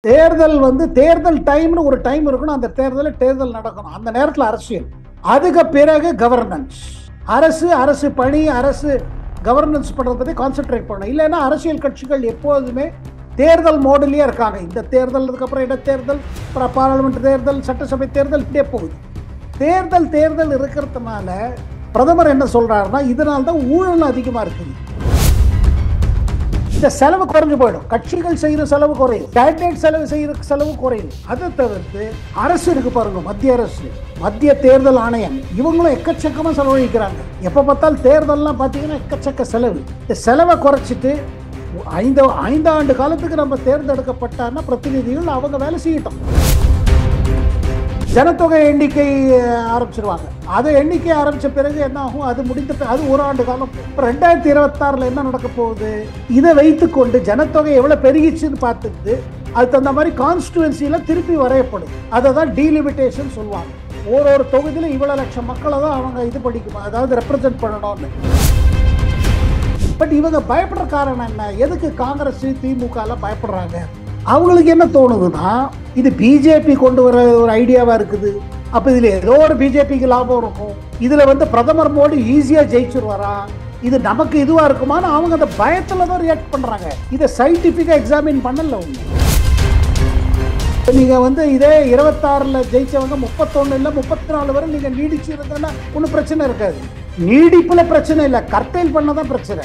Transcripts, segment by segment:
தேர்தல் தேர்தல் டைம்னு ஒரு டைம் இருக்கணும். அந்த தேர்தல் நடக்கணும். அந்த நேரத்தில் அரசியல், அதுக்கு பிறகு கவர்னன்ஸ். அரசு பணி, அரசு கவர்னன்ஸ் பண்றதை பத்தி கான்சென்ட்ரேட் பண்ணணும். இல்லைன்னா அரசியல் கட்சிகள் எப்போதுமே தேர்தல் மோடிலேயே இருக்காங்க. இந்த தேர்தல், அதுக்கப்புறம் இடைத்தேர்தல், அப்புறம் பாராளுமன்ற தேர்தல், சட்டசபை தேர்தல், இப்படியே போகுது. தேர்தல் இருக்கிறதுனால பிரதமர் என்ன சொல்றாருன்னா, இதனால தான் ஊழல் அதிகமா இருக்குது. இந்த செலவு குறைஞ்சு போயிடும். கட்சிகள் செய்யற செலவு குறையும், கேண்டிடேட் செய்யற செலவு குறையும். அதை தவிர்த்து அரசு இருக்கு பாருங்க, மத்திய அரசு, மத்திய தேர்தல் ஆணையம், இவங்களும் எக்கச்சக்கமா செலவழிக்கிறாங்க. எப்ப பார்த்தாலும் தேர்தல்லாம் பார்த்தீங்கன்னா எக்கச்சக்க செலவு. இந்த செலவை குறைச்சிட்டு 5 ஆண்டு காலத்துக்கு நம்ம தேர்ந்தெடுக்கப்பட்டான்னா பிரதிநிதிகள் அவங்க வேலை செய்யட்டும். ஜனத்தொகை எண்ணிக்கை ஆரம்பிச்சிருவாங்க. அதை எண்ணிக்கை ஆரம்பிச்ச பிறகு என்ன ஆகும்? அது முடிந்த அது ஒரு ஆண்டு காலம். 2026 என்ன நடக்க போகுது? இதை வைத்துக்கொண்டு ஜனத்தொகை எவ்வளவு பெருகிச்சுன்னு பார்த்துட்டு அது தகுந்த மாதிரி கான்ஸ்டுவன்சியில திருப்பி வரையப்படும். அதை தான் டீலிமிட்டேஷன் சொல்லுவாங்க. ஒரு தொகுதியில் இவ்வளவு லட்சம் மக்களை தான் அவங்க இது படிக்கும், அதாவது ரெப்ரசென்ட் பண்ணணும்னு. பட் இவங்க பயப்படுற காரணம் என்ன? எதுக்கு காங்கிரஸ் திமுக எல்லாம் பயப்படுறாங்க? அவங்களுக்கு என்ன தோணுதுன்னா, இது பிஜேபி கொண்டு வர ஒரு ஐடியாவா இருக்குது. அப்ப இதுல ஏதோ ஒரு பிஜேபிக்கு லாபம் இருக்கும். இதுல பிரதமர் மோடி ஈஸியா ஜெயிச்சிருவாரா, இது நமக்கு இதுவா இருக்குமான்னு அவங்க அந்த பயத்துல தான் ரியாக்ட் பண்றாங்க. இதை சயின்டிபிக்கா எக்ஸாமின் பண்ணல. நீங்க இதே 26 ஜெயிச்சவங்க 31 இல்ல 34 வரை நீங்க நீடிச்சு இருந்தீங்கன்னா ஒன்றும் பிரச்சனை இருக்காது. நீடிப்புல பிரச்சனை இல்லை, கர்டைல் பண்ணதான் பிரச்சனை.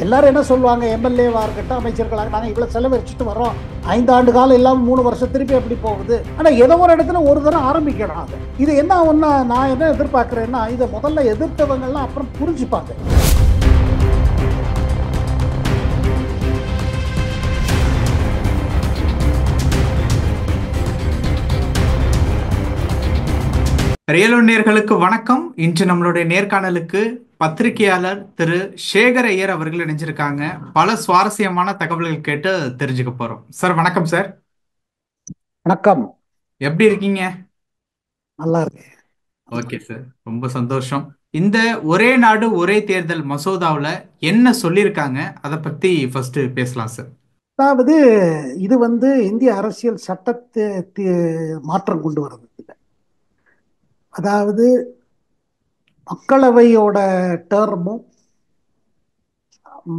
எல்லாரும் என்ன சொல்லுவாங்க, எம்எல்ஏவா இருக்கட்டும், அமைச்சர்களாக, நாங்கள் இவ்வளவு செலவழிச்சுட்டு வரோம், 5 ஆண்டு காலம் இல்லாமல் 3 வருஷம் திருப்பி எப்படி போகுது? ஆனா ஏதோ ஒரு இடத்துல ஒரு தரம் ஆரம்பிக்கணும். அது இது என்ன ஒன்னா நான் என்ன எதிர்பார்க்கிறேன்னா, இதை முதல்ல எதிர்த்தவங்கலாம் அப்புறம் புரிஞ்சுப்பாங்க. ரியல் நேயர்களுக்கு வணக்கம். இன்று நம்மளுடைய நேர்காணலுக்கு பத்திரிகையாளர் திரு சேகர் ஐயர் அவர்கள் இணைஞ்சிருக்காங்க. பல சுவாரஸ்யமான தகவல்கள் கேட்டு தெரிஞ்சுக்க போறோம். சார் வணக்கம். சார் வணக்கம். எப்படி இருக்கீங்க? நல்லா இருக்கு. ஓகே சார், ரொம்ப சந்தோஷம். இந்த ஒரே நாடு ஒரே தேர்தல் மசோதாவில் என்ன சொல்லியிருக்காங்க, அதை பத்தி ஃபர்ஸ்ட் பேசலாம் சார். அதாவது இது இந்திய அரசியல் சட்டத்தை மாற்றம் கொண்டு வர்றது இல்லை. அதாவது மக்களவையோட டேர்மும்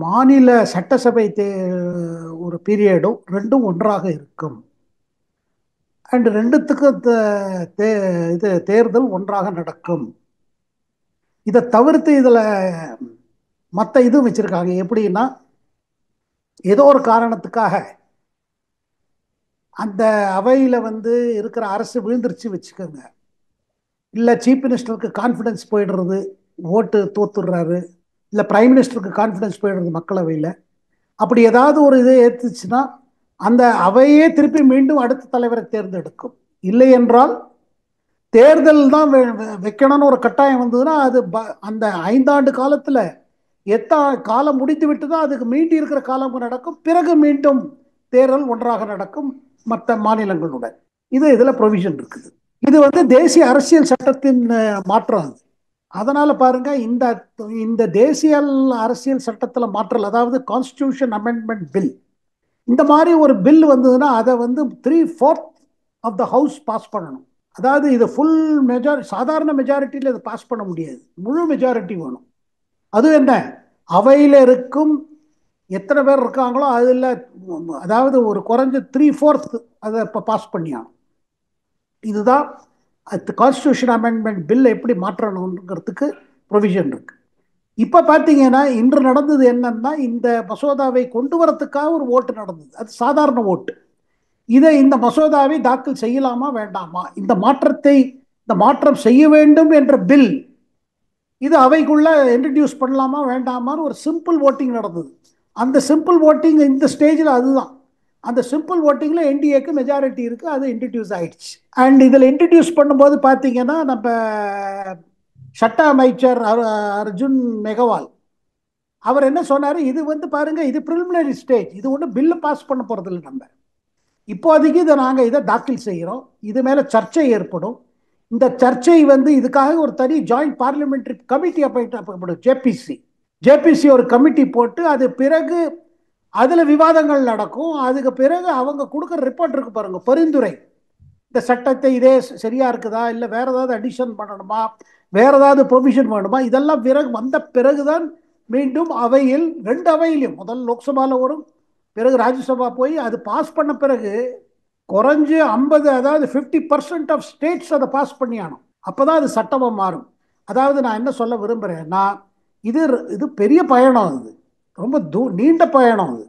மாநில சட்டசபை ஒரு பீரியடும் ரெண்டும் ஒன்றாக இருக்கும். அண்ட் ரெண்டுத்துக்கும் இது தேர்தல் ஒன்றாக நடக்கும். இதை தவிர்த்து இதுல மற்ற இது வச்சிருக்காங்க. எப்படின்னா, ஏதோ ஒரு காரணத்துக்காக அந்த அவையில இருக்கிற அரசு விழுந்துருச்சு வச்சுக்கோங்க, இல்லை சீஃப் மினிஸ்டருக்கு கான்ஃபிடன்ஸ் போயிடுறது, ஓட்டு தோத்துடுறாரு, இல்லை பிரைம் மினிஸ்டருக்கு கான்ஃபிடன்ஸ் போயிடுறது மக்களவையில், அப்படி ஏதாவது ஒரு இதை ஏற்றுச்சுன்னா அந்த அவையே திருப்பி மீண்டும் அடுத்த தலைவரை தேர்ந்தெடுக்கும். இல்லை என்றால் தேர்தல் தான் வைக்கணும்னு ஒரு கட்டாயம் வந்ததுன்னா அது அந்த 5 ஆண்டு காலத்தில் காலம் முடித்து விட்டு தான் அதுக்கு மீண்டி இருக்கிற காலம் நடக்கும். பிறகு மீண்டும் தேர்தல் ஒன்றாக நடக்கும் மற்ற மாநிலங்களுடன். இதுல ப்ரொவிஷன் இருக்குது. இது தேசிய அரசியல் சட்டத்தின் மாற்றம். அதனால பாருங்க, இந்த தேசிய அரசியல் சட்டத்துல மாற்றல், அதாவது கான்ஸ்டிடியூஷன் அமெண்ட்மெண்ட் பில், இந்த மாதிரி ஒரு பில் வந்ததுன்னா அதை 3/4 ஆஃப் த ஹவுஸ் பாஸ் பண்ணணும். அதாவது இது ஃபுல் சாதாரண மெஜாரிட்டியில் இதை பாஸ் பண்ண முடியாது, முழு மெஜாரிட்டி வேணும். அது என்ன, அவையில் இருக்கும் எத்தனை பேர் இருக்காங்களோ அதில், அதாவது ஒரு குறைஞ்ச 3/4 அதை இப்போ பாஸ் பண்ணியாகும். இதுதான் கான்ஸ்டிடியூஷன் அமெண்ட்மெண்ட் பில் எப்படி மாற்றணுங்கிறதுக்கு ப்ரொவிஷன் இருக்கு. இப்போ பார்த்தீங்கன்னா இன்று நடந்தது என்னன்னா, இந்த மசோதாவை கொண்டு வரத்துக்காக ஒரு ஓட்டு நடந்தது. அது சாதாரண ஓட்டு. இந்த மசோதாவை தாக்கல் செய்யலாமா வேண்டாமா, இந்த மாற்றம் செய்ய வேண்டும் என்ற பில் இது அவைக்குள்ள இன்ட்ரடியூஸ் பண்ணலாமா வேண்டாமான்னு ஒரு சிம்பிள் ஓட்டிங் நடந்தது. அந்த சிம்பிள் ஓட்டிங் இந்த ஸ்டேஜில் அதுதான். அந்த சிம்பிள் ஓட்டிங்கில் என்டிஏக்கு மெஜாரிட்டி இருக்கு, அது இன்ட்ரடியூஸ் ஆயிடுச்சு. அண்ட் இதில் இன்ட்ரடியூஸ் பண்ணும்போது பார்த்தீங்கன்னா, நம்ம சட்ட அமைச்சர் அர்ஜுன் மெகவால் அவர் என்ன சொன்னார், இது பாருங்க, இது ப்ரிலிமினரி ஸ்டேஜ், இது ஒன்றும் பில்லு பாஸ் பண்ண போறது இல்லை. நம்ம இப்போதைக்கு இதை தாக்கல் செய்கிறோம், இது மேலே சர்ச்சை ஏற்படும். இந்த சர்ச்சை இதுக்காக ஒரு தனி joint parliamentary committee appoint, JPC ஒரு கமிட்டி போட்டு அது பிறகு அதுல விவாதங்கள் நடக்கும். அதுக்கு பிறகு அவங்க கொடுக்குற ரிப்போர்ட் இருக்கு பாருங்க, பரிந்துரை. இந்த சட்டத்தை இதே சரியா இருக்குதா, இல்லை வேற ஏதாவது அடிஷன் பண்ணணுமா, வேற ஏதாவது ப்ரொவிஷன் வேணுமா, இதெல்லாம் பிறகு வந்த பிறகுதான் மீண்டும் அவையில், ரெண்டு அவையிலையும், முதல் லோக்சபால வரும், பிறகு ராஜ்யசபா போய் அது பாஸ் பண்ண பிறகு குறைஞ்சு 50, அதாவது 50% ஆஃப் ஸ்டேட்ஸ் அதை பாஸ் பண்ணியானோம். அப்பதான் அது சட்டமாக மாறும். அதாவது நான் என்ன சொல்ல விரும்புகிறேன்னா, இது இது பெரிய பயணம், அது ரொம்ப நீண்ட பயணம். அது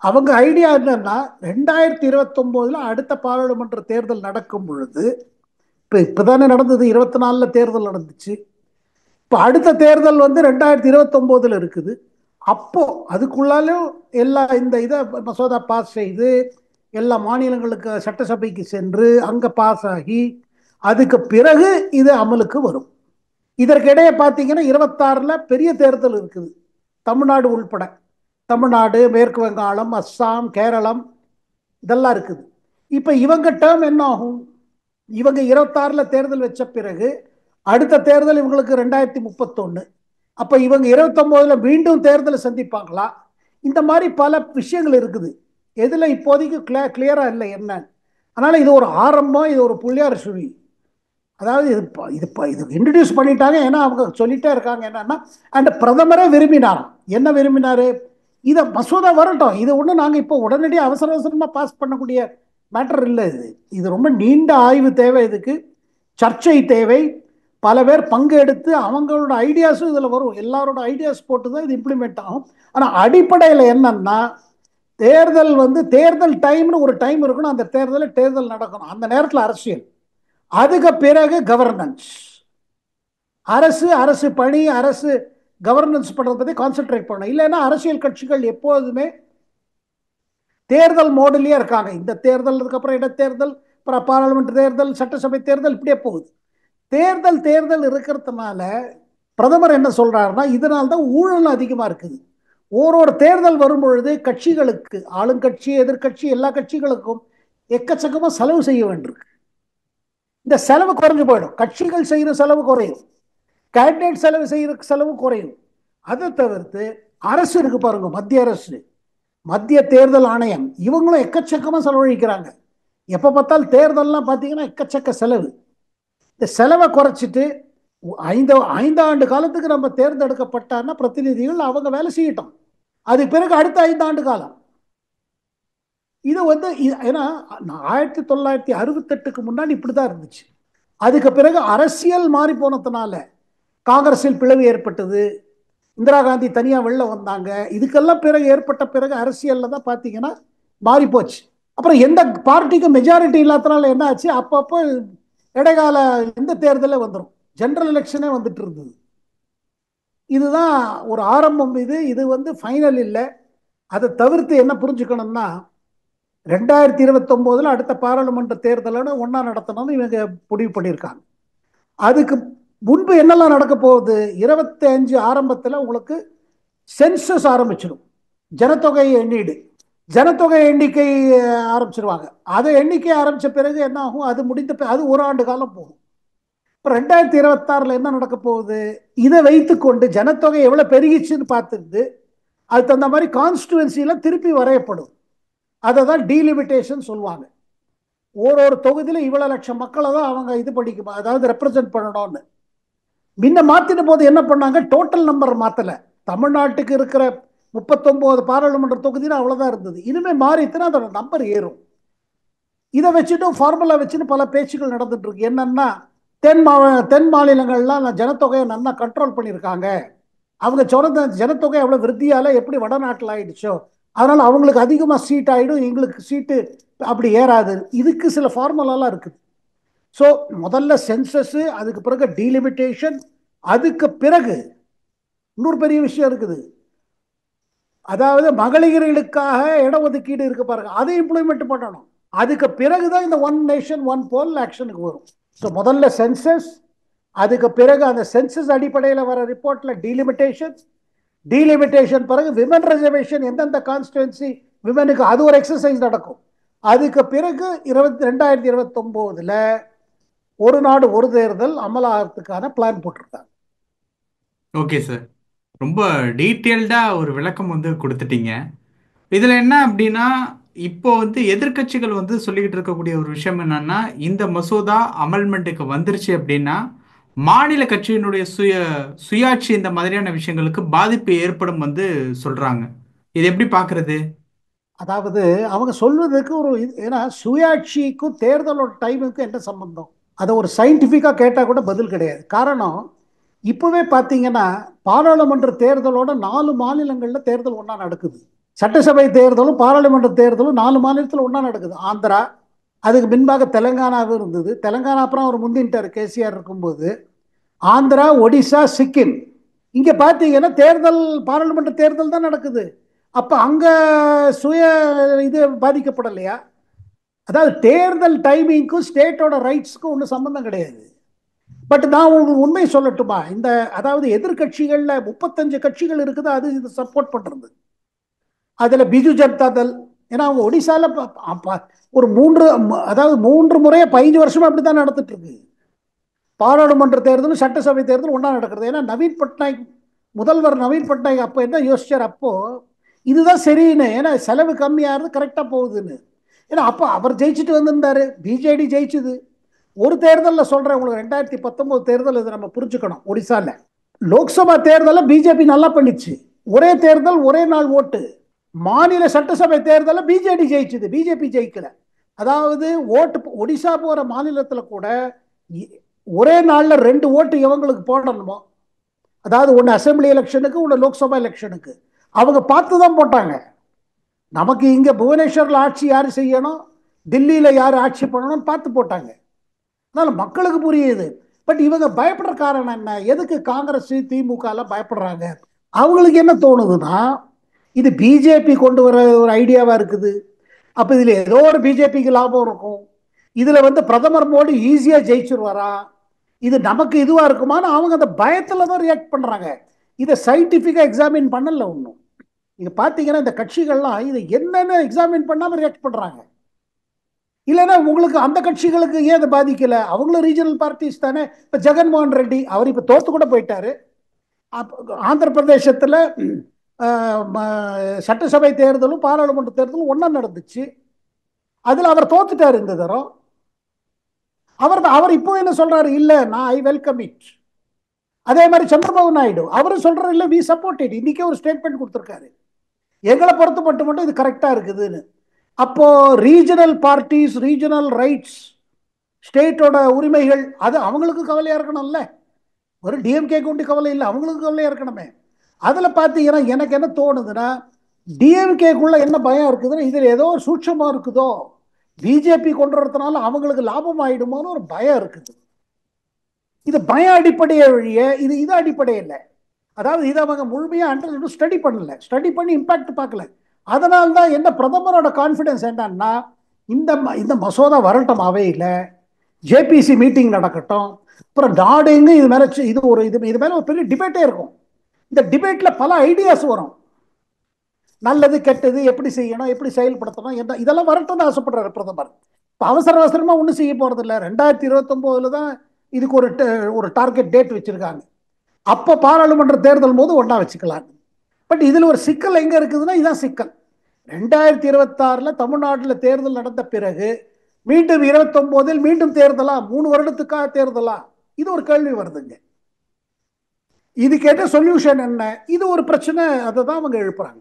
அவங்க ஐடியா என்னன்னா, 2029 அடுத்த பாராளுமன்ற தேர்தல் நடக்கும் பொழுது, இப்பதானே நடந்தது, 24 தேர்தல் நடந்துச்சு. இப்போ அடுத்த தேர்தல் வந்து 2029 இருக்குது. அப்போ அதுக்குள்ளாலும் எல்லா இந்த இதை மசோதா பாஸ் செய்து எல்லா மாநிலங்களுக்கு சட்டசபைக்கு சென்று அங்கே பாஸ் ஆகி அதுக்கு பிறகு இது அமலுக்கு வரும். இதற்கிடையே பார்த்தீங்கன்னா 26ல் பெரிய தேர்தல் இருக்குது, தமிழ்நாடு உள்பட. தமிழ்நாடு, மேற்கு வங்காளம், அஸ்ஸாம், கேரளம் இதெல்லாம் இருக்குது. இப்போ இவங்க டேர்ம் என்ன ஆகும்? இவங்க 26ல் தேர்தல் வச்ச பிறகு அடுத்த தேர்தல் இவங்களுக்கு 2031. அப்போ இவங்க 29ல் மீண்டும் தேர்தலை சந்திப்பாங்களா? இந்த மாதிரி பல விஷயங்கள் இருக்குது. எதில் இப்போதைக்கு கிளியரா இல்லை என்ன. அதனால இது ஒரு ஆரம்பம், இது ஒரு புள்ளியார் சுழி. அதாவது இது இன்ட்ரடியூஸ் பண்ணிட்டாங்க. ஏன்னா அவங்க சொல்லிட்டே இருக்காங்க என்னன்னா, அந்த பிரதமரே விரும்பினாராம். என்ன விரும்பினாரு? இதை மசோதா வரட்டும், இது ஒன்றும் நாங்கள் இப்போ உடனடியாக அவசர அவசரமாக பாஸ் பண்ணக்கூடிய மேட்டர் இல்லை. இது இது ரொம்ப நீண்ட ஆய்வு தேவை, இதுக்கு சர்ச்சை தேவை, பல பேர் பங்கெடுத்து அவங்களோட ஐடியாஸும் இதில் வரும். எல்லாரோட ஐடியாஸ் போட்டு தான் இது இம்ப்ளிமெண்ட் ஆகும். ஆனால் அடிப்படையில் என்னன்னா, தேர்தல் வந்து தேர்தல் டைம்னு ஒரு டைம் இருக்கணும். அந்த தேர்தல் நடக்கணும். அந்த நேரத்தில் அரசியல், அதுக்கு பிறகு கவர்னன்ஸ். அரசு பணி, அரசு கவர்னன்ஸ் பண்ணுறதை பற்றி கான்சென்ட்ரேட் பண்ணணும். இல்லைன்னா அரசியல் கட்சிகள் எப்போதுமே தேர்தல் மோடிலேயே இருக்காங்க. இந்த தேர்தல், அதுக்கப்புறம் இடைத்தேர்தல், அப்புறம் பாராளுமன்ற தேர்தல், சட்டசபை தேர்தல், இப்படியே போகுது. தேர்தல் இருக்கிறதுனால பிரதமர் என்ன சொல்றாருன்னா, இதனால்தான் ஊழல் அதிகமாக இருக்குது. ஓரோரு தேர்தல் வரும் பொழுது கட்சிகளுக்கு, ஆளுங்கட்சி, எதிர்கட்சி, எல்லா கட்சிகளுக்கும் எக்கச்சக்கமாக செலவு செய்ய வேண்டியிருக்கு. இந்த செலவு குறைஞ்சு போயிடும். கட்சிகள் செய்கிற செலவு குறையும், கேண்டிடேட் செய்கிற செலவு குறையும். அதை தவிர்த்து அரசு இருக்கு பாருங்க, மத்திய அரசு, மத்திய தேர்தல் ஆணையம், இவங்களும் எக்கச்சக்கமாக செலவழிக்கிறாங்க. எப்போ பார்த்தாலும் தேர்தல்லாம் பார்த்தீங்கன்னா எக்கச்சக்க செலவு. இந்த செலவை குறைச்சிட்டு 5 ஆண்டு காலத்துக்கு நம்ம தேர்ந்தெடுக்கப்பட்டான்னா பிரதிநிதிகள், அவங்க வேலை செய்யட்டும். அதுக்கு பிறகு அடுத்த 5 ஆண்டு காலம் இது வந்து, ஏன்னா 1968க்கு முன்னாடி இப்படி தான் இருந்துச்சு. அதுக்கு பிறகு அரசியல் மாறி போனதுனால காங்கிரஸில் பிளவு ஏற்பட்டது, இந்திரா காந்தி தனியாக வெளில வந்தாங்க. இதுக்கெல்லாம் பிறகு ஏற்பட்ட பிறகு அரசியலில் தான் பார்த்தீங்கன்னா மாறி போச்சு. அப்புறம் எந்த பார்ட்டிக்கும் மெஜாரிட்டி இல்லாதனால என்ன ஆச்சு, அப்பப்போ இடைக்கால இந்த தேர்தலே வந்துடும், ஜெனரல் எலெக்ஷனே வந்துட்டு இருந்தது. இதுதான் ஒரு ஆரம்பம். இது வந்து ஃபைனல் இல்லை. அதை தவிர்த்து என்ன புரிஞ்சுக்கணும்னா, 2029 அடுத்த பாராளுமன்ற தேர்தலோட ஒன்றா நடத்தணும்னு இவங்க முடிவு பண்ணியிருக்காங்க. அதுக்கு முன்பு என்னெல்லாம் நடக்க போகுது? 25 ஆரம்பத்தில் உங்களுக்கு சென்சஸ் ஆரம்பிச்சிடும், ஜனத்தொகை எண்ணீடு, ஜனத்தொகை எண்ணிக்கை ஆரம்பிச்சிருவாங்க. அதை எண்ணிக்கை ஆரம்பித்த பிறகு என்ன ஆகும்? அது முடிந்த அது 1 ஆண்டு காலம் போகும். இப்போ 2026 என்ன நடக்க போகுது? இதை வைத்துக்கொண்டு ஜனத்தொகை எவ்வளோ பெருகிச்சுன்னு பார்த்துட்டு அதுக்கு தகுந்த மாதிரி கான்ஸ்டுவன்சியில் திருப்பி வரையப்படும். அதை தான் டீலிமிட்டேஷன் சொல்லுவாங்க. ஒரு தொகுதியில் இவ்வளோ லட்சம் மக்களை தான் அவங்க இது படிக்கும், அதாவது ரெப்ரசன்ட் பண்ணணும்னு. முன்ன மாற்றின போது என்ன பண்ணாங்க? டோட்டல் நம்பர் மாற்றலை. தமிழ்நாட்டுக்கு இருக்கிற 39 பாராளுமன்ற தொகுதியில் அவ்வளோதான் இருந்தது. இனிமேல் மாறித்துனா அதோட நம்பர் ஏறும். இதை வச்சுட்டு ஃபார்முலா வச்சுட்டு பல பேச்சுக்கள் நடந்துட்டு இருக்கு. என்னன்னா, தென் மாநிலங்கள்லாம் ஜனத்தொகையை நல்லா கண்ட்ரோல் பண்ணியிருக்காங்க. அவங்க சொன்ன ஜனத்தொகை அவ்வளோ விருத்தியால் எப்படி வடநாட்டில் ஆயிடுச்சோ, அதனால் அவங்களுக்கு அதிகமாக சீட் ஆகிடும், எங்களுக்கு சீட்டு அப்படி ஏறாது. இதுக்கு சில ஃபார்முலாலாம் இருக்குது. ஸோ முதல்ல சென்சஸ், அதுக்கு பிறகு டீலிமிட்டேஷன், அதுக்கு பிறகு இன்னொரு பெரிய விஷயம் இருக்குது. அதாவது மகளிர்களுக்காக இடஒதுக்கீடு இருக்கு பாருங்க, அதை இம்ப்ளிமெண்ட் பண்ணணும். அதுக்கு பிறகுதான் இந்த ஒன் நேஷன் ஒன் போல் ஆக்ஷனுக்கு வரும். ஸோ முதல்ல சென்சஸ், அதுக்கு பிறகு அந்த சென்சஸ் அடிப்படையில் வர ரிப்போர்ட்ல டீலிமிட்டேஷன் பிறகு விமன் ரிசர்வேஷன், எந்தெந்த கான்ஸ்டிடுவன்சி விமனுக்கு, அது ஒரு எக்ஸசைஸ் நடக்கும். அதுக்கு பிறகு 2029 ஒரு நாடு ஒரு தேர்தல் அமலாகிறதுக்கான பிளான் போட்டிருக்காங்க. ஓகே சார், ரொம்ப டீட்டெயில்டா ஒரு விளக்கம் வந்து கொடுத்துட்டீங்க. இதுல என்ன அப்படின்னா, இப்போ வந்து எதிர்க்கட்சிகள் வந்து சொல்லிக்கிட்டு இருக்கக்கூடிய ஒரு விஷயம் என்னன்னா, இந்த மசோதா அமல்மெண்ட்டுக்கு வந்துருச்சு அப்படின்னா மாநில கட்சியினுடைய சுயாட்சி இந்த மாதிரியான விஷயங்களுக்கு பாதிப்பு ஏற்படும் வந்து சொல்றாங்க. இது எப்படி பார்க்கிறது? அதாவது அவங்க சொல்வதற்கு ஒரு ஏன்னா சுயாட்சிக்கும் தேர்தலோட டைமுக்கும் என்ன சம்பந்தம்? அதை ஒரு சயின்டிஃபிக்காக கேட்டால் கூட பதில் கிடையாது. காரணம், இப்போவே பார்த்தீங்கன்னா பாராளுமன்ற தேர்தலோட 4 மாநிலங்களில் தேர்தல் ஒன்றா நடக்குது. சட்டசபை தேர்தலும் பாராளுமன்ற தேர்தலும் 4 மாநிலத்தில் ஒன்றா நடக்குது. ஆந்திரா, அதுக்கு பின்பாக தெலுங்கானாவும் இருந்தது. தெலுங்கானா அப்புறம் அவர் முந்தின்ட்டார் கேசிஆர் இருக்கும்போது. ஆந்திரா, ஒடிசா, சிக்கிம், இங்கே பார்த்தீங்கன்னா தேர்தல், பாராளுமன்ற தேர்தல் தான் நடக்குது. அப்போ அங்கே சுய இது பாதிக்கப்படலையா? அதாவது தேர்தல் டைமிங்க்கும் ஸ்டேட்டோட ரைட்ஸ்க்கும் ஒன்றும் சம்மந்தம் கிடையாது. பட் நான் உங்களுக்கு உண்மை சொல்லட்டுமா, இந்த அதாவது எதிர்கட்சிகள்ல 35 கட்சிகள் இருக்குது, அது இது சப்போர்ட் பண்றது. அதுல பிஜு ஜனதா தள், ஏன்னா அவங்க ஒடிசால ஒரு அதாவது 3 முறையா 15 வருஷமா அப்படித்தான் நடந்துட்டு இருக்கு. பாராளுமன்ற தேர்தலும் சட்டசபை தேர்தலும் ஒன்றா நடக்கிறது. ஏன்னா நவீன் பட்நாயக், முதல்வர் நவீன் பட்நாயக் அப்போ என்ன யோசிச்சார், அப்போ இதுதான் சரின்னு, ஏன்னா செலவு கம்மியாகிறது, கரெக்டாக போகுதுன்னு. ஏன்னா அப்போ அவர் ஜெயிச்சுட்டு வந்திருந்தாரு, பிஜேடி ஜெயிச்சுது. ஒரு தேர்தலில் சொல்கிறேன் உங்களுக்கு, 2019 தேர்தல் இது நம்ம புரிஞ்சுக்கணும். ஒடிசாவில் லோக்சபா தேர்தலில் பிஜேபி நல்லா பண்ணிச்சு, ஒரே தேர்தல் ஒரே நாள் ஓட்டு. மாநில சட்டசபை தேர்தலில் பிஜேடி ஜெயிச்சுது, பிஜேபி ஜெயிக்கல. அதாவது ஓட்டு ஒடிசா போகிற மாநிலத்தில் கூட ஒரே நாளில் 2 ஓட்டு இவங்களுக்கு போடணுமோ, அதாவது ஒன்று அசம்பிளி எலெக்ஷனுக்கு, ஒன்று லோக்சபா எலெக்ஷனுக்கு. அவங்க பார்த்து தான் போட்டாங்க. நமக்கு இங்கே புவனேஸ்வரில் ஆட்சி யார் செய்யணும், தில்லியில் யார் ஆட்சி பண்ணணும்னு பார்த்து போட்டாங்க. அதனால மக்களுக்கு புரியுது. பட் இவங்க பயப்படுற காரணம் என்ன? எதுக்கு காங்கிரஸ் திமுக பயப்படுறாங்க? அவங்களுக்கு என்ன தோணுதுன்னா, இது பிஜேபி கொண்டு வர ஒரு ஐடியாவா இருக்குது. அப்ப இதுல ஏதோ ஒரு பிஜேபிக்கு லாபம் இருக்கும். இதுல வந்து பிரதமர் மோடி ஈஸியா ஜெயிச்சிருவாரா, இது நமக்கு இதுவா இருக்குமான்னு அவங்க அந்த பயத்துல தான் ரியாக்ட் பண்றாங்க. இதை சயின்டிபிக்கா எக்ஸாமின் பண்ணல ஒன்றும். நீங்க பாத்தீங்கன்னா இந்த கட்சிகள்லாம் இதை என்னன்னு எக்ஸாமின் பண்ணாம ரியாக்ட் பண்றாங்க. இல்லைன்னா உங்களுக்கு அந்த கட்சிகளுக்கு ஏன் அதை பாதிக்கல? அவங்களும் ரீஜனல் பார்ட்டிஸ் தானே. இப்ப ஜெகன்மோகன் ரெட்டி அவர் இப்ப தோத்து கூட போயிட்டாரு. ஆந்திர பிரதேசத்துல சட்டசபை தேர்தலும் பாராளுமன்ற தேர்தலும் ஒன்னா நடந்துச்சு. அதுல அவர் தோத்துட்டாரு இந்த தரம். அவர் இப்போ என்ன சொல்றாரு, இல்ல நான் ஐ வெல்கம் இட். அதே மாதிரி சந்திரபாபு நாயுடு அவரும் சொல்றாரு, இல்ல வி சப்போர்ட் இட். இன்னைக்கே ஒரு ஸ்டேட்மெண்ட் கொடுத்திருக்காரு, எங்களை பொறுத்து மட்டும் இது கரெக்டா இருக்குதுன்னு. அப்போ ரீஜனல் பார்ட்டிஸ், ரீஜனல் ரைட்ஸ், ஸ்டேட்டோட உரிமைகள், அது அவங்களுக்கு கவலையா இருக்கணும்ல. ஒரு டிஎம்கே கொண்டு கவலை இல்லை, அவங்களுக்கு கவலையா இருக்கணுமே. அதுல பாத்தீங்கன்னா எனக்கு என்ன தோணுதுன்னா, டிஎம்கேக்குள்ள என்ன பயம் இருக்குதுன்னா, இதுல ஏதோ ஒரு சூட்சமா இருக்குதோ, பிஜேபி கொண்டு வரதுனால அவங்களுக்கு லாபம் ஆயிடுமோன்னு ஒரு பயம் இருக்குது. இது பய அடிப்படையை வழிய இது அடிப்படை இல்லை. அதாவது இதை அவங்க முழுமையா ஸ்டடி பண்ணல, ஸ்டடி பண்ணி இம்பாக்ட் பார்க்கல. அதனால்தான் என்ன பிரதமரோட கான்பிடன்ஸ் என்னன்னா, இந்த இந்த மசோதா வரட்டும் அவையில், ஜேபிசி மீட்டிங் நடக்கட்டும், அப்புறம் நாடுங்க இது மேல இது மேல ஒரு பெரிய டிபேட்டே இருக்கும். இந்த டிபேட்ல பல ஐடியாஸ் வரும், நல்லது கெட்டது, எப்படி செய்யணும், எப்படி செயல்படுத்தணும், என்ன இதெல்லாம் வரட்டும் ஆசைப்படுறாரு பிரதமர். இப்போ அவசர அவசரமா ஒன்றும் செய்ய போறது இல்லை. 2029 தான் இதுக்கு ஒரு டார்கெட் டேட் வச்சிருக்காங்க. அப்போ பாராளுமன்ற தேர்தல் போது ஒன்றா வச்சுக்கலாம். பட் இதில் ஒரு சிக்கல் எங்கே இருக்குதுன்னா, இதுதான் சிக்கல். 2026 தமிழ்நாட்டில் தேர்தல் நடந்த பிறகு மீண்டும் 29 மீண்டும் தேர்தலா, 3 வருடத்துக்காக தேர்தலா, இது ஒரு கேள்வி வருதுங்க. இதுக்கு என்ன சொல்யூஷன் என்ன? இது ஒரு பிரச்சனை, அதை தான் அவங்க எழுப்புறாங்க.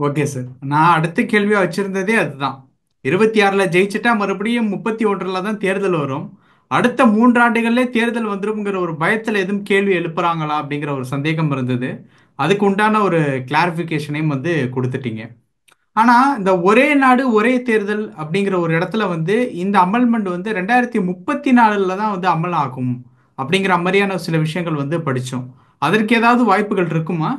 ஓகே சார், நான் அடுத்த கேள்வியா வச்சிருந்ததே அதுதான். 26ல ஜெயிச்சுட்டா மறுபடியும் 31ல தான் தேர்தல் வரும். அடுத்த 3 ஆண்டுகள்ல தேர்தல் வந்துருங்கிற ஒரு பயத்துல எதுவும் கேள்வி எழுப்புறாங்களா அப்படிங்கிற ஒரு சந்தேகம் இருந்தது. அதுக்கு உண்டான ஒரு கிளாரிபிகேஷனையும் வந்து கொடுத்துட்டீங்க. ஆனா இந்த ஒரே நாடு ஒரே தேர்தல் அப்படிங்கிற ஒரு இடத்துல வந்து இந்த அமல்மெண்ட் வந்து 2034ல தான் வந்து அமல் ஆகும் அப்படிங்கிற மாதிரியான சில விஷயங்கள் வந்து படிச்சோம். அதற்கு ஏதாவது வாய்ப்புகள் இருக்குமா?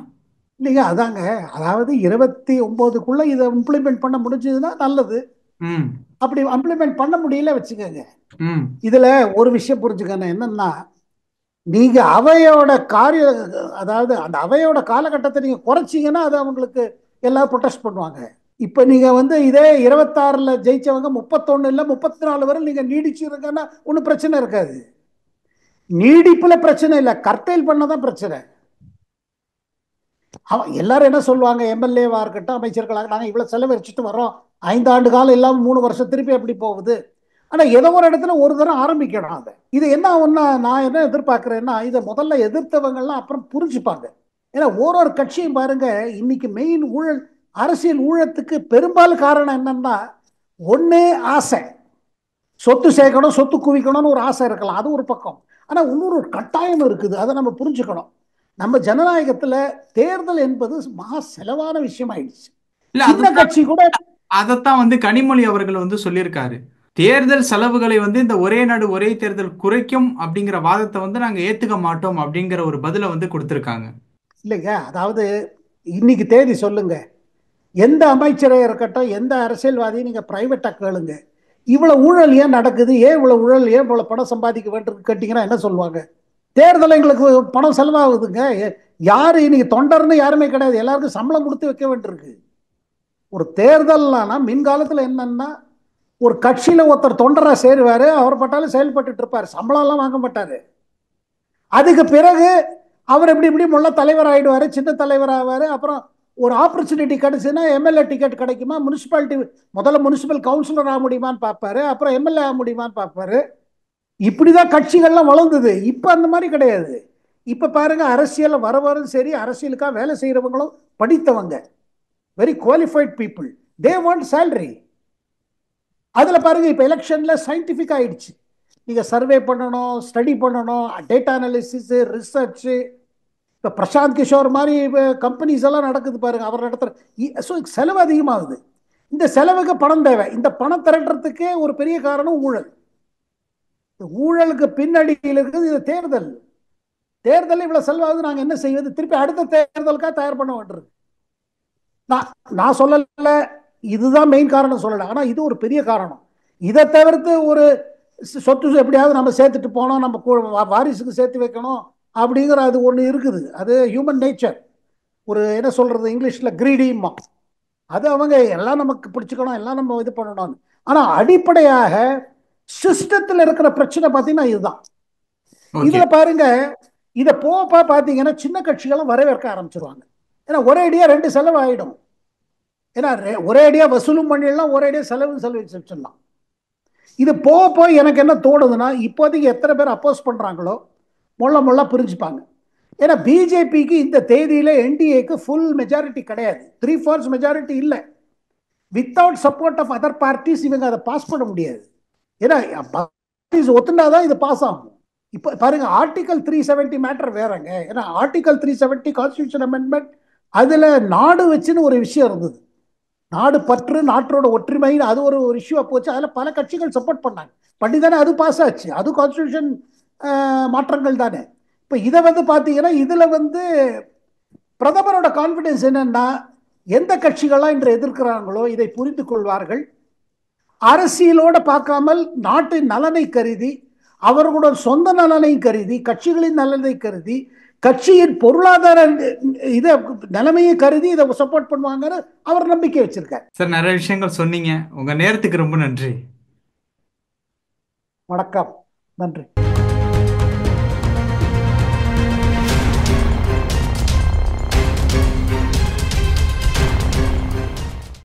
இல்லைங்க, அதாங்க. அதாவது 29க்குள்ள இதை இம்ப்ளிமெண்ட் பண்ண முடிஞ்சதுன்னா நல்லது. ம். அப்படி இம்ப்ளிமெண்ட் பண்ண முடியல வச்சுக்கோங்க. ம். இதுல ஒரு விஷயம் புரிஞ்சுக்கணும் என்னன்னா, நீங்க அவையோட அதாவது அந்த அவையோட காலகட்டத்தை நீங்க குறைச்சிங்கன்னா அது அவங்களுக்கு எல்லாரும் ப்ரொடெஸ்ட் பண்ணுவாங்க. இப்ப நீங்க வந்து இதே 26ல ஜெயிச்சவங்க 31 இல்ல 34 வரை நீங்க நீடிச்சிருங்கன்னா ஒன்றும் பிரச்சனை இருக்காது. நீடிப்புல பிரச்சனை இல்லை, கர்டைல் பண்ணதான் பிரச்சனை. எல்லாரும் என்ன சொல்லுவாங்க, எம்எல்ஏவா இருக்கட்டும் அமைச்சர்களாக, நாங்கள் இவ்வளோ செலவழிச்சிட்டு வரோம், 5 ஆண்டு காலம் இல்லாமல் 3 வருஷம் திருப்பி எப்படி போகுது. ஆனால் ஏதோ ஒரு இடத்துல ஒரு தரம் ஆரம்பிக்கணும் அதை. இது என்ன ஒன்றா நான் என்ன எதிர்பார்க்குறேன்னா, இதை முதல்ல எதிர்த்தவங்கள்லாம் அப்புறம் புரிஞ்சுப்பாங்க. ஏன்னா ஒரு கட்சியும் பாருங்க, இன்னைக்கு மெயின் ஊழல், அரசியல் ஊழத்துக்கு பெரும்பாலும் காரணம் என்னன்னா, ஒன்று ஆசை, சொத்து சேர்க்கணும் சொத்து குவிக்கணும்னு ஒரு ஆசை இருக்கலாம், அது ஒரு பக்கம். ஆனால் இன்னொரு ஒரு கட்டாயம் இருக்குது, அதை நம்ம புரிஞ்சுக்கணும். நம்ம ஜனநாயகத்துல தேர்தல் என்பது மகா செலவான விஷயம் ஆயிடுச்சு. இல்ல சின்ன கட்சி கூட அதைத்தான் வந்து கனிமொழி அவர்கள் வந்து சொல்லியிருக்காரு. தேர்தல் செலவுகளை வந்து இந்த ஒரே நாடு ஒரே தேர்தல் குறைக்கும் அப்படிங்கிற வாதத்தை வந்து நாங்க ஏத்துக்க மாட்டோம் அப்படிங்கிற ஒரு பதிலை வந்து கொடுத்திருக்காங்க. இல்லைங்க, அதாவது இன்னைக்கு தேதி சொல்லுங்க, எந்த அமைச்சரே இருக்கட்டும், எந்த அரசியல்வாதியும் நீங்க பிரைவேட்டா கேளுங்க, இவ்வளவு ஊழல் ஏன் நடக்குது, ஏன் இவ்வளவு ஊழல், ஏன் இவ்வளவு பணம் சம்பாதிக்க வேண்டும் கேட்டீங்கன்னா என்ன சொல்லுவாங்க? தேர்தல் எங்களுக்கு பணம் செலவாகுதுங்க. யாரு இன்னைக்கு தொண்டர்னு யாருமே கிடையாது, எல்லாருக்கும் சம்பளம் கொடுத்து வைக்க வேண்டியிருக்கு. ஒரு தேர்தல்னா மின்காலத்தில் என்னன்னா, ஒரு கட்சியில ஒருத்தர் தொண்டரா சேருவாரு, அவர் பட்டாலும் செயல்பட்டு இருப்பாரு, சம்பளம் எல்லாம் வாங்க மாட்டாரு. அதுக்கு பிறகு அவர் எப்படி இப்படி முள்ள தலைவர் ஆயிடுவாரு, சின்ன தலைவர் ஆவாரு. அப்புறம் ஒரு ஆப்பர்ச்சுனிட்டி கிடைச்சுன்னா எம்எல்ஏ டிக்கெட் கிடைக்குமா, முனிசிபாலிட்டி முதல்ல முனிசிபல் கவுன்சிலர் ஆக முடியுமான்னு பார்ப்பாரு, அப்புறம் எம்எல்ஏ ஆக முடியுமான்னு பார்ப்பாரு. இப்படிதான் கட்சிகள்லாம் வளர்ந்தது. இப்ப அந்த மாதிரி கிடையாது. இப்ப பாருங்க, அரசியல் வரவரும் சரி, அரசியலுக்காக வேலை செய்யறவங்களும் படித்தவங்க, very qualified people, they want salary. அதுல பாருங்க, இப்ப எலெக்ஷன்ல சயின்டிபிக் ஆயிடுச்சு. நீங்க சர்வே பண்ணணும், ஸ்டடி பண்ணணும், டேட்டா அனாலிசிஸ், ரிசர்ச். இப்ப பிரசாந்த் கிஷோர் மாதிரி கம்பெனிஸ் எல்லாம் நடக்குது பாருங்க, அவர் நடத்துற. செலவு அதிகமாகுது. இந்த செலவுக்கு பணம் தேவை. இந்த பணம் திரட்டுறதுக்கே ஒரு பெரிய காரணம் ஊழல். ஊழலுக்கு பின்னணியில் இருக்குது இது தேர்தல். தேர்தல் இவ்வளவு செலவாகுது, நாங்க என்ன செய்வது, திருப்பி அடுத்த தேர்தலுக்காக தயார் பண்ண வேண்டியிருக்கு. நான் சொல்லல இதுதான் மெயின் காரணம் சொல்லல, ஆனா இது ஒரு பெரிய காரணம். இதை தவிர்த்து ஒரு சொத்து எப்படியாவது நம்ம சேர்த்துட்டு போனோம், நம்ம வாரிசுக்கு சேர்த்து வைக்கணும் அப்படிங்கிற அது ஒண்ணு இருக்குது. அது ஹியூமன் நேச்சர். ஒரு என்ன சொல்றது இங்கிலீஷ்ல கிரீடிமா, அது அவங்க எல்லாம் நமக்கு பிடிச்சுக்கணும், எல்லாம் நம்ம இது பண்ணணும். ஆனா அடிப்படையாக சிஸ்டத்தில் இருக்கிற பிரச்சனை பார்த்தீங்கன்னா இதுதான். இதுல பாருங்க, இதை போப்பா பார்த்தீங்கன்னா சின்ன கட்சிகளும் வரவேற்க ஆரம்பிச்சிருவாங்க. ஏன்னா ஒரே அடியா 2 செலவு ஆயிடும். ஏன்னா ஒரே அடியா வசூலும் பண்ணிடலாம், ஒரே அடியா செலவு. இது போக எனக்கு என்ன தோணுதுன்னா, இப்போதைக்கு எத்தனை பேர் அப்போஸ் பண்றாங்களோ முள்ள புரிஞ்சுப்பாங்க. ஏன்னா பிஜேபிக்கு இந்த தேதியில என்டிஏக்கு ஃபுல் மெஜாரிட்டி கிடையாது, 3/4 மெஜாரிட்டி இல்லை. Without support of other parties இவங்க அதை பாஸ் பண்ண முடியாது. ஏன்னா ஒத்துண்டாதான் இது பாஸ் ஆகும். இப்ப பாருங்க, ஆர்டிகல் 370 மேட்டர் வேறங்க. ஏன்னா ஆர்டிகல் 370 கான்ஸ்டிடியூஷன் அமெண்ட்மெண்ட், அதுல நாடு வச்சுன்னு ஒரு விஷயம் இருந்தது, நாடு பற்று, நாட்டோட ஒற்றுமை, அது ஒரு இஷ்யூவா போச்சு. அதுல பல கட்சிகள் சப்போர்ட் பண்ணாங்க, பண்ணி தானே அது பாஸ் ஆச்சு. அது கான்ஸ்டிடியூஷன் மாற்றங்கள் தானே. இப்ப இதை வந்து பாத்தீங்கன்னா, இதுல வந்து பிரதமரோட கான்பிடன்ஸ் என்னன்னா, எந்த கட்சிகள்லாம் இன்று எதிர்க்கிறாங்களோ இதை புரிந்து கொள்வார்கள், அரசியலோட பார்க்காமல் நாட்டின் நலனை கருதி, அவர்களுடைய சொந்த நலனை கருதி, கட்சிகளின் நலனை கருதி, கட்சியின் பொருளாதார இதை நிலைமையை கருதி இதை சப்போர்ட் பண்ணுவாங்கன்னு அவர் நம்பிக்கை வச்சிருக்கார். சார், நிறைய விஷயங்கள் சொன்னீங்க. உங்க நேரத்துக்கு ரொம்ப நன்றி. வணக்கம். நன்றி.